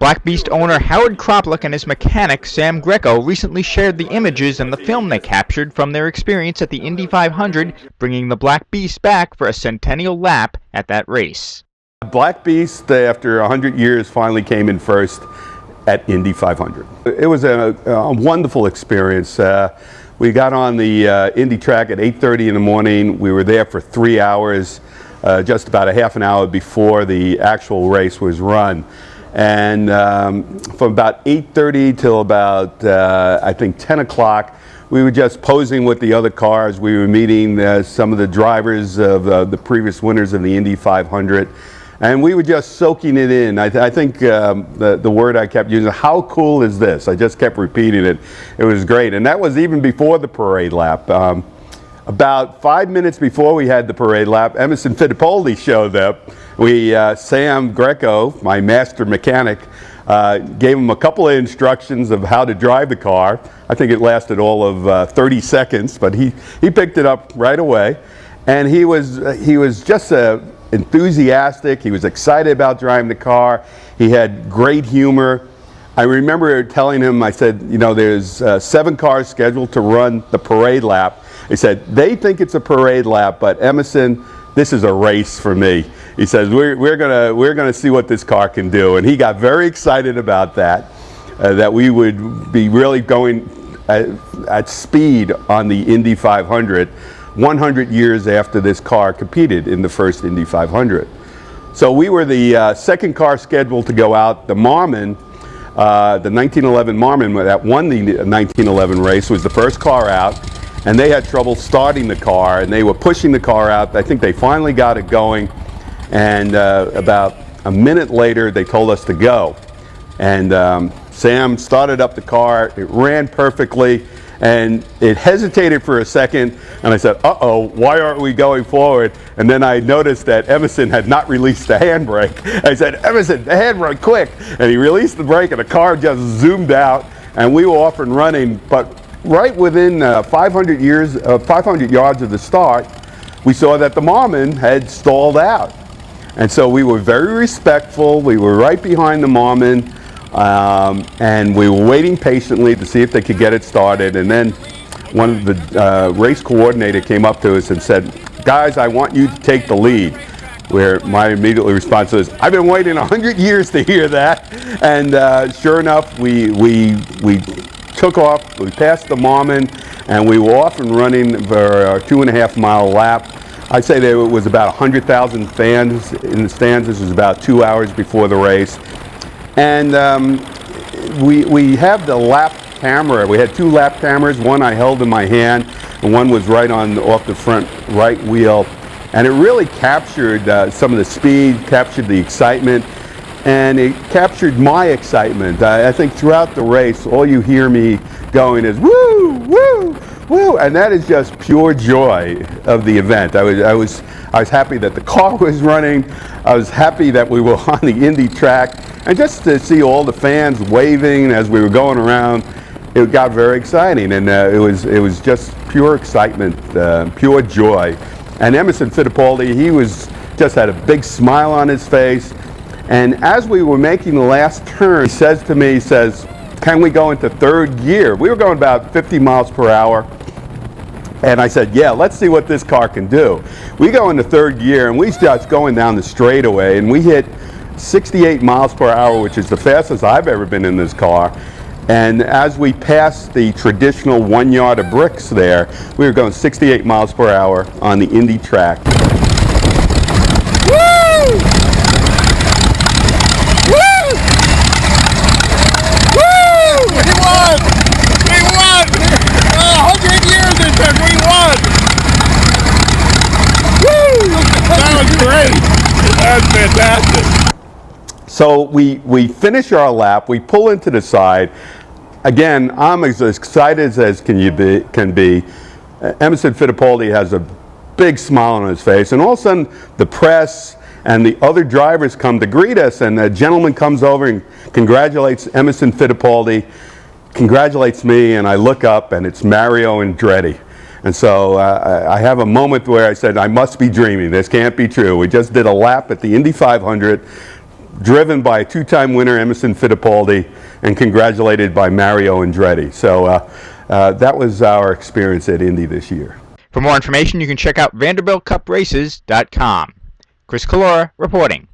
Black Beast owner Howard Kroplick and his mechanic Sam Greco recently shared the images and the film they captured from their experience at the Indy 500, bringing the Black Beast back for a centennial lap at that race. Black Beast, after 100 years, finally came in first at Indy 500. It was a wonderful experience. We got on the Indy track at 8:30 in the morning. We were there for 3 hours, just about a half an hour before the actual race was run. And from about 8:30 till about, I think, 10 o'clock, we were just posing with the other cars. We were meeting some of the drivers of the previous winners of the Indy 500. And we were just soaking it in. I think the word I kept using, how cool is this? I just kept repeating it. It was great. And that was even before the parade lap. About 5 minutes before we had the parade lap, Emerson Fittipaldi showed up. Sam Greco, my master mechanic, gave him a couple of instructions of how to drive the car. I think it lasted all of 30 seconds, but he picked it up right away. And he was just enthusiastic. He was excited about driving the car. He had great humor. I remember telling him, I said, you know, there's 7 cars scheduled to run the parade lap. He said, they think it's a parade lap, but Emerson, this is a race for me. He says, we're gonna see what this car can do. And he got very excited about that, that we would be really going at speed on the Indy 500, 100 years after this car competed in the first Indy 500. So we were the second car scheduled to go out. The Marmon, the 1911 Marmon that won the 1911 race, was the first car out. And they had trouble starting the car, and they were pushing the car out. I think they finally got it going, and about a minute later they told us to go. And Sam started up the car. It ran perfectly, and it hesitated for a second, and I said, uh-oh, why aren't we going forward? And then I noticed that Emerson had not released the handbrake. I said, Emerson, the handbrake, quick! And he released the brake, and the car just zoomed out, and we were off and running. But right within 500 yards of the start, we saw that the Marmon had stalled out. And so we were very respectful. We were right behind the Marmon, and we were waiting patiently to see if they could get it started. And then one of the race coordinator came up to us and said, guys, I want you to take the lead. Where my immediate response was, I've been waiting 100 years to hear that. And sure enough, we took off, we passed the Marmon, and we were off and running for a 2.5 mile lap. I'd say there was about 100,000 fans in the stands. This was about 2 hours before the race. And we have the lap camera. We had 2 lap cameras. One I held in my hand, and one was right off the front right wheel. And it really captured some of the speed, captured the excitement, and it captured my excitement. I think throughout the race, all you hear me going is woo, woo, woo, and that is just pure joy of the event. I was happy that the car was running. I was happy that we were on the Indy track, and just to see all the fans waving as we were going around, it got very exciting, and it was just pure excitement, pure joy. And Emerson Fittipaldi, he just had a big smile on his face. And as we were making the last turn, he says to me, can we go into third gear? We were going about 50 miles per hour. And I said, yeah, let's see what this car can do. We go into third gear, and we start going down the straightaway, and we hit 68 miles per hour, which is the fastest I've ever been in this car. And as we passed the traditional 1 yard of bricks there, we were going 68 miles per hour on the Indy track. Woo! We won! 100 years it took, we won! Woo! That was great! That's fantastic. So we finish our lap, we pull into the side. Again, I'm as excited as can be. Emerson Fittipaldi has a big smile on his face, and all of a sudden the press and the other drivers come to greet us, and a gentleman comes over and congratulates Emerson Fittipaldi, congratulates me, and I look up and it's Mario Andretti. And so I have a moment where I said, I must be dreaming, this can't be true. We just did a lap at the Indy 500, driven by two-time winner Emerson Fittipaldi and congratulated by Mario Andretti. So that was our experience at Indy this year. For more information, you can check out VanderbiltCupRaces.com. Chris Collora reporting.